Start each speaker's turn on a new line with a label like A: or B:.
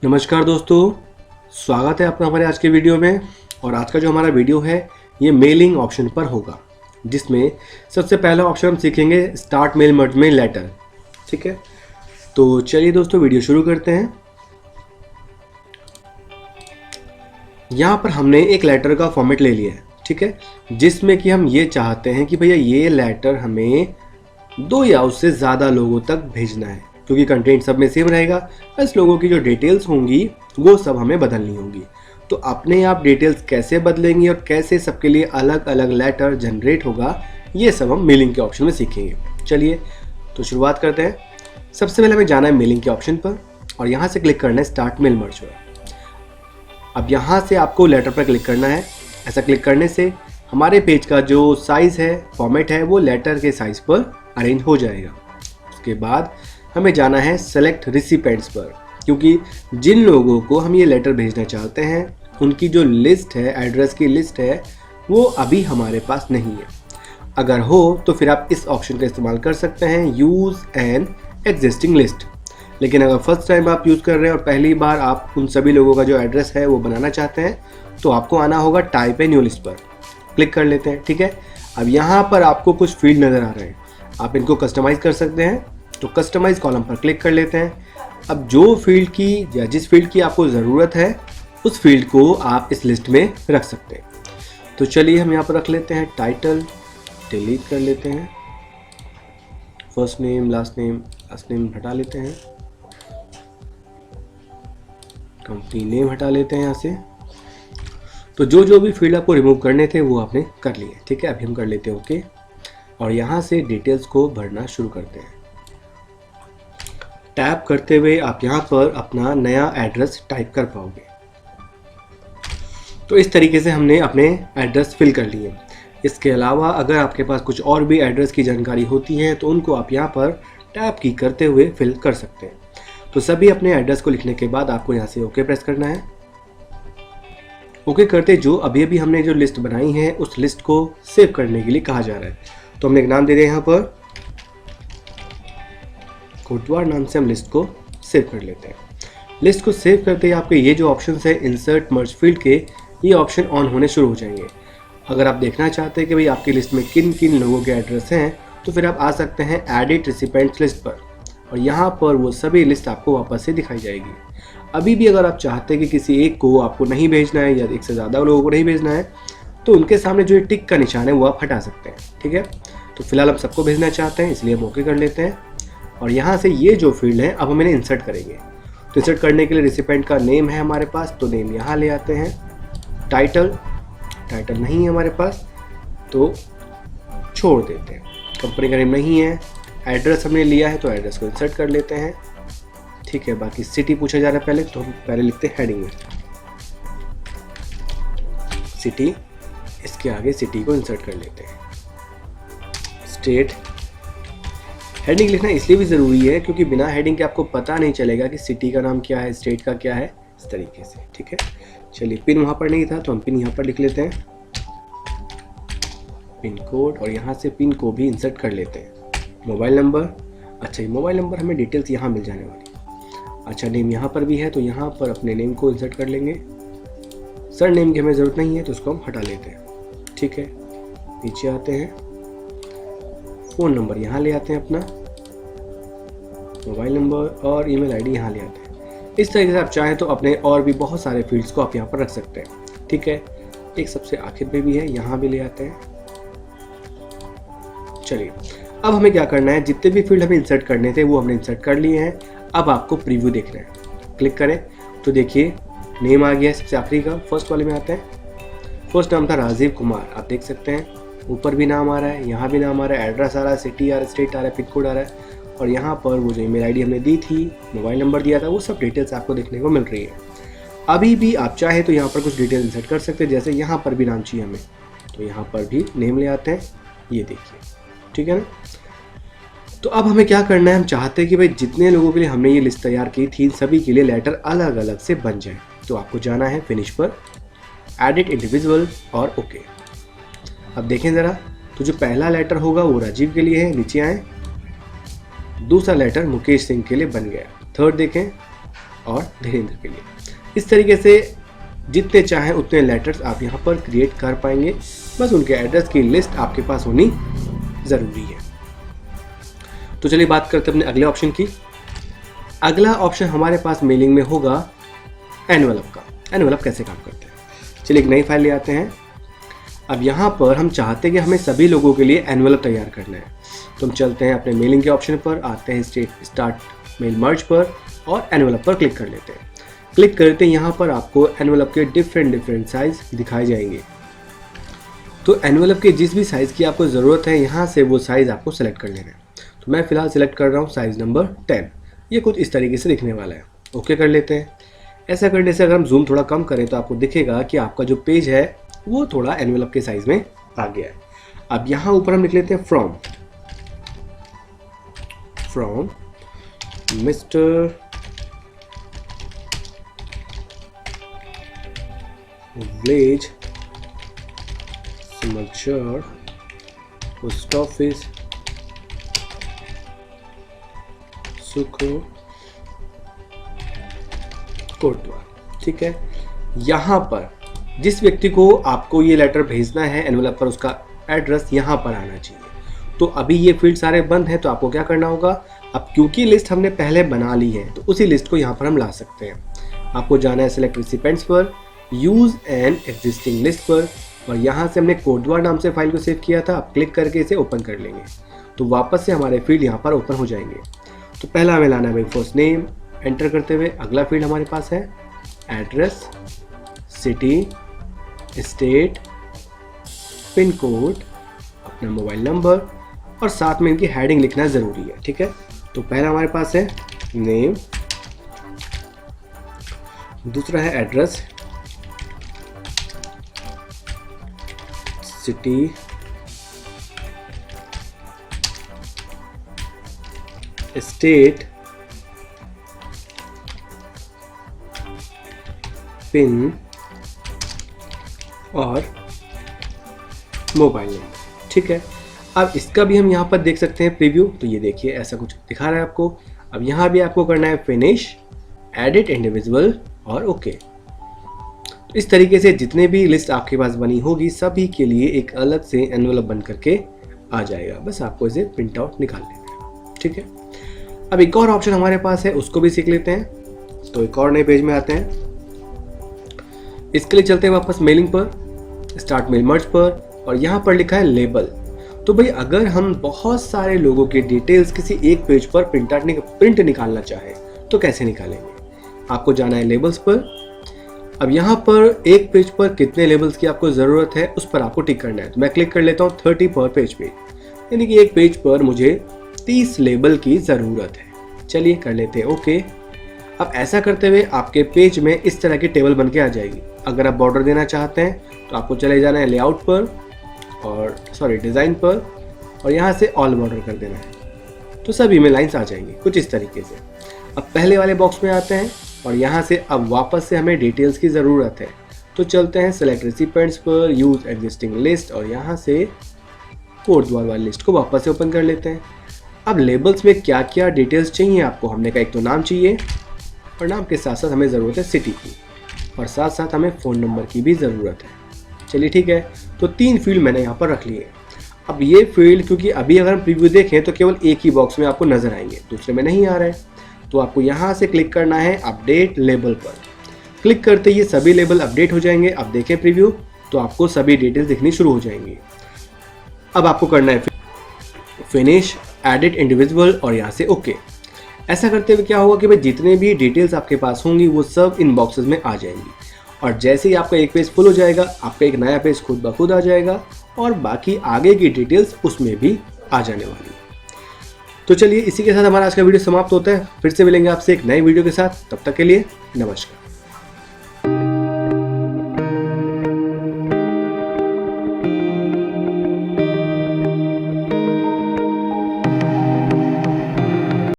A: नमस्कार दोस्तों, स्वागत है आपका हमारे आज के वीडियो में। और आज का जो हमारा वीडियो है ये मेलिंग ऑप्शन पर होगा, जिसमें सबसे पहला ऑप्शन हम सीखेंगे स्टार्ट मेल मर्ज में लेटर। ठीक है, तो चलिए दोस्तों वीडियो शुरू करते हैं। यहाँ पर हमने एक लेटर का फॉर्मेट ले लिया है, ठीक है, जिसमें कि हम ये चाहते हैं कि भैया ये लेटर हमें 2 या उससे ज़्यादा लोगों तक भेजना है, क्योंकि कंटेंट सब में सेम रहेगा, बस लोगों की जो डिटेल्स होंगी वो सब हमें बदलनी होंगी। तो अपने आप डिटेल्स कैसे बदलेंगी और कैसे सबके लिए अलग अलग लेटर जनरेट होगा, ये सब हम मेलिंग के ऑप्शन में सीखेंगे। चलिए तो शुरुआत करते हैं। सबसे पहले हमें जाना है मेलिंग के ऑप्शन पर और यहाँ से क्लिक करना है स्टार्ट मेल मर्ज पर। अब यहाँ से आपको लेटर पर क्लिक करना है। ऐसा क्लिक करने से हमारे पेज का जो साइज़ है, फॉर्मेट है, वो लेटर के साइज़ पर अरेंज हो जाएगा। उसके बाद हमें जाना है सेलेक्ट रिसिपेंट्स पर, क्योंकि जिन लोगों को हम ये लेटर भेजना चाहते हैं उनकी जो लिस्ट है, एड्रेस की लिस्ट है, वो अभी हमारे पास नहीं है। अगर हो तो फिर आप इस ऑप्शन का इस्तेमाल कर सकते हैं, यूज़ एन एग्जिस्टिंग लिस्ट। लेकिन अगर फर्स्ट टाइम आप यूज़ कर रहे हैं और पहली बार आप उन सभी लोगों का जो एड्रेस है वो बनाना चाहते हैं, तो आपको आना होगा टाइप ए न्यू लिस्ट पर। क्लिक कर लेते हैं। ठीक है, अब यहाँ पर आपको कुछ फील्ड नज़र आ रहे हैं, आप इनको कस्टमाइज़ कर सकते हैं। तो कस्टमाइज़ कॉलम पर क्लिक कर लेते हैं। अब जो फील्ड की या जिस फील्ड की आपको ज़रूरत है उस फील्ड को आप इस लिस्ट में रख सकते हैं। तो चलिए हम यहाँ पर रख लेते हैं टाइटल, डिलीट कर लेते हैं, फर्स्ट नेम लास्ट नेम हटा लेते हैं, कंपनी नेम हटा लेते हैं यहाँ से। तो जो भी फील्ड आपको रिमूव करने थे वो आपने कर लिए। ठीक है, अभी हम कर लेते हैं ओके, और यहाँ से डिटेल्स को भरना शुरू करते हैं। टैप करते हुए आप यहाँ पर अपना नया एड्रेस टाइप कर पाओगे। तो इस तरीके से हमने अपने एड्रेस फिल कर लिए। इसके अलावा अगर आपके पास कुछ और भी एड्रेस की जानकारी होती है तो उनको आप यहाँ पर टैप की करते हुए फिल कर सकते हैं। तो सभी अपने एड्रेस को लिखने के बाद आपको यहाँ से ओके प्रेस करना है। ओके करते जो अभी हमने जो लिस्ट बनाई है उस लिस्ट को सेव करने के लिए कहा जा रहा है। तो हमने एक नाम दे दिया यहाँ पर, कोटवार नाम से हम लिस्ट को सेव कर लेते हैं। लिस्ट को सेव करते ही आपके ये जो ऑप्शन है इंसर्ट मर्ज फील्ड के, ये ऑप्शन ऑन होने शुरू हो जाएंगे। अगर आप देखना चाहते हैं कि भाई आपकी लिस्ट में किन किन लोगों के एड्रेस हैं, तो फिर आप आ सकते हैं एडिट रिसिपेंट्स लिस्ट पर और यहाँ पर वो सभी लिस्ट आपको वापस से दिखाई जाएगी। अभी भी अगर आप चाहते हैं कि किसी एक को आपको नहीं भेजना है या एक से ज़्यादा लोगों को नहीं भेजना है, तो उनके सामने जो टिक का निशान है वो आप हटा सकते हैं। ठीक है, तो फिलहाल हम सबको भेजना चाहते हैं, इसलिए हम ओके कर लेते हैं। और यहाँ से ये जो फील्ड है अब हम इन्हें इंसर्ट करेंगे। तो इंसर्ट करने के लिए रिसिपेंट का नेम है हमारे पास, तो नेम यहाँ ले आते हैं। टाइटल नहीं है हमारे पास तो छोड़ देते हैं। कंपनी का नेम नहीं है। एड्रेस हमने लिया है तो एड्रेस को इंसर्ट कर लेते हैं। ठीक है, बाकी सिटी पूछा जा रहा है पहले, तो हम पहले लिखते हैं हेडिंग में सिटी, इसके आगे सिटी को इंसर्ट कर लेते हैं। स्टेट, हेडिंग लिखना इसलिए भी ज़रूरी है क्योंकि बिना हेडिंग के आपको पता नहीं चलेगा कि सिटी का नाम क्या है, स्टेट का क्या है, इस तरीके से। ठीक है, चलिए पिन वहाँ पर नहीं था तो हम पिन यहाँ पर लिख लेते हैं, पिन कोड, और यहाँ से पिन को भी इंसर्ट कर लेते हैं। मोबाइल नंबर, अच्छा ये मोबाइल नंबर हमें डिटेल्स यहाँ मिल जाने वाली। अच्छा नेम यहाँ पर भी है तो यहाँ पर अपने नेम को इंसर्ट कर लेंगे। सर नेम की हमें ज़रूरत नहीं है तो उसको हम हटा लेते हैं। ठीक है, नीचे आते हैं, फ़ोन नंबर यहाँ ले आते हैं अपना, मोबाइल नंबर और ईमेल आईडी यहाँ ले आते हैं। इस तरीके से आप चाहें तो अपने और भी बहुत सारे फील्ड्स को आप यहाँ पर रख सकते हैं। ठीक है, एक सबसे आखिर पे भी है, यहाँ भी ले आते हैं। चलिए अब हमें क्या करना है, जितने भी फील्ड हमें इंसर्ट करने थे वो हमने इंसर्ट कर लिए हैं। अब आपको प्रीव्यू देखना है। क्लिक करें तो देखिए नेम आ गया है सबसे आखिरी का। फर्स्ट वाले में आते हैं, फर्स्ट नाम था राजीव कुमार, आप देख सकते हैं ऊपर भी नाम आ रहा है, यहाँ भी नाम आ रहा है, एड्रेस आ रहा है, सिटी आ रहा है, स्टेट आ रहा है, पिन कोड आ रहा है, और यहाँ पर वो जो ईमेल आईडी हमने दी थी, मोबाइल नंबर दिया था, वो सब डिटेल्स आपको देखने को मिल रही है। अभी भी आप चाहे तो यहाँ पर कुछ डिटेल इंसर्ट कर सकते हैं, जैसे यहाँ पर भी नाम चाहिए हमें, तो यहाँ पर भी नेम ले आते हैं, ये देखिए। ठीक है ना, तो अब हमें क्या करना है, हम चाहते हैं कि भाई जितने लोगों के लिए हमने ये लिस्ट तैयार की थी सभी के लिए लेटर अलग अलग से बन जाए। तो आपको जाना है फिनिश पर, एडिट इंडिविजुअल और ओके। अब देखें ज़रा, तो जो पहला लेटर होगा वो राजीव के लिए है, नीचे आए, दूसरा लेटर मुकेश सिंह के लिए बन गया। थर्ड देखें, और धीरेन्द्र के लिए। इस तरीके से जितने चाहें उतने लेटर्स आप यहाँ पर क्रिएट कर पाएंगे, बस उनके एड्रेस की लिस्ट आपके पास होनी ज़रूरी है। तो चलिए बात करते हैं अपने अगले ऑप्शन की। अगला ऑप्शन हमारे पास मेलिंग में होगा एनवेलप का। एनवेलप कैसे काम करते हैं, चलिए एक नई फाइल ले आते हैं। अब यहाँ पर हम चाहते हैं कि हमें सभी लोगों के लिए एनवेलप तैयार करना है, तो हम चलते हैं अपने मेलिंग के ऑप्शन पर, आते हैं स्टार्ट मेल मर्ज पर और एनवेलप पर क्लिक कर लेते हैं। क्लिक करते हैं यहाँ पर आपको एनवेलप के डिफरेंट साइज दिखाए जाएंगे। तो एनवेलप के जिस भी साइज़ की आपको ज़रूरत है यहाँ से वो साइज़ आपको सेलेक्ट कर लेना है। तो मैं फ़िलहाल सेलेक्ट कर रहा हूँ साइज़ नंबर 10। ये कुछ इस तरीके से दिखने वाला है। ओके कर लेते हैं। ऐसा करने से अगर हम जूम थोड़ा कम करें तो आपको दिखेगा कि आपका जो पेज है वो थोड़ा एनवेलप के साइज़ में आ गया है। अब यहाँ ऊपर हम लिख लेते हैं from mister village Simalchar post office Sukho Kotwa. ठीक है, यहाँ पर जिस व्यक्ति को आपको ये लेटर भेजना है एनवेलप पर, उसका एड्रेस यहाँ पर आना चाहिए। तो अभी ये फील्ड सारे बंद हैं, तो आपको क्या करना होगा, अब क्योंकि लिस्ट हमने पहले बना ली है तो उसी लिस्ट को यहाँ पर हम ला सकते हैं। आपको जाना है सिलेक्ट रिसिपेंट्स पर, यूज़ एन एग्जिस्टिंग लिस्ट पर, और यहाँ से हमने कोटवा नाम से फाइल को सेव किया था। आप क्लिक करके इसे ओपन कर लेंगे तो वापस से हमारे फील्ड यहाँ पर ओपन हो जाएंगे। तो पहला हमें लाना है भाई फर्स्ट नेम, एंटर करते हुए अगला फील्ड हमारे पास है address, city, state, pin code, अपना मोबाइल नंबर और साथ में इनकी हेडिंग लिखना ज़रूरी है। ठीक है, तो पहला हमारे पास है नेम, दूसरा है एड्रेस, सिटी, स्टेट, पिन और मोबाइल नंबर। ठीक है, अब इसका भी हम यहाँ पर देख सकते हैं प्रीव्यू। तो ये देखिए ऐसा कुछ दिखा रहा है आपको। अब यहाँ भी आपको करना है फिनिश, एडिट इंडिविजुअल और ओके। तो इस तरीके से जितने भी लिस्ट आपके पास बनी होगी सभी के लिए एक अलग से एनवेलप बन करके आ जाएगा। बस आपको इसे प्रिंट आउट निकाल लेना है। ठीक है, अब एक और ऑप्शन हमारे पास है, उसको भी सीख लेते हैं। तो एक और नए पेज में आते हैं। इसके लिए चलते हैं वापस मेलिंग पर, स्टार्ट मेल मर्ज पर, और यहाँ पर लिखा है लेबल। तो भाई अगर हम बहुत सारे लोगों के डिटेल्स किसी एक पेज पर प्रिंट निकालना चाहें तो कैसे निकालेंगे। आपको जाना है लेबल्स पर। अब यहाँ पर एक पेज पर कितने लेबल्स की आपको ज़रूरत है उस पर आपको टिक करना है। तो मैं क्लिक कर लेता हूँ 30 पर पेज पे, यानी कि एक पेज पर मुझे 30 लेबल की ज़रूरत है। चलिए कर लेते हैं ओके। अब ऐसा करते हुए आपके पेज में इस तरह की टेबल बन के आ जाएगी। अगर आप बॉर्डर देना चाहते हैं तो आपको चले जाना है लेआउट पर और डिज़ाइन पर, और यहाँ से ऑल बॉर्डर कर देना है। तो सभी में लाइंस आ जाएंगी कुछ इस तरीके से। अब पहले वाले बॉक्स में आते हैं और यहाँ से अब वापस से हमें डिटेल्स की ज़रूरत है। तो चलते हैं सिलेक्ट रिसिपेंट्स पर, यूज़ एग्जिस्टिंग लिस्ट, और यहाँ से कोटवा वाली लिस्ट को वापस से ओपन कर लेते हैं। अब लेबल्स में क्या क्या डिटेल्स चाहिए आपको, हमने कहा एक तो नाम चाहिए, और नाम के साथ साथ हमें ज़रूरत है सिटी की, और साथ साथ हमें फ़ोन नंबर की भी ज़रूरत है। चलिए ठीक है, तो 3 फील्ड मैंने यहाँ पर रख लिए। अब ये फील्ड क्योंकि अभी अगर हम प्रीव्यू देखें तो केवल एक ही बॉक्स में आपको नज़र आएंगे, दूसरे में नहीं आ रहे, तो आपको यहाँ से क्लिक करना है अपडेट लेबल पर। क्लिक करते ये सभी लेबल अपडेट हो जाएंगे। अब देखें प्रीव्यू तो आपको सभी डिटेल्स दिखनी शुरू हो जाएंगी। अब आपको करना है फिनिश, एडिट इंडिविजुअल और यहाँ से ओके। ऐसा करते हुए क्या होगा कि भाई जितने भी डिटेल्स आपके पास होंगी वो सब इन बॉक्सेस में आ जाएंगी, और जैसे ही आपका एक पेज फुल हो जाएगा आपका एक नया पेज खुद ब खुद आ जाएगा, और बाकी आगे की डिटेल्स उसमें भी आ जाने वाली है। तो चलिए इसी के साथ हमारा आज का वीडियो समाप्त होता है। फिर से मिलेंगे आपसे एक नई वीडियो के साथ, तब तक के लिए नमस्कार।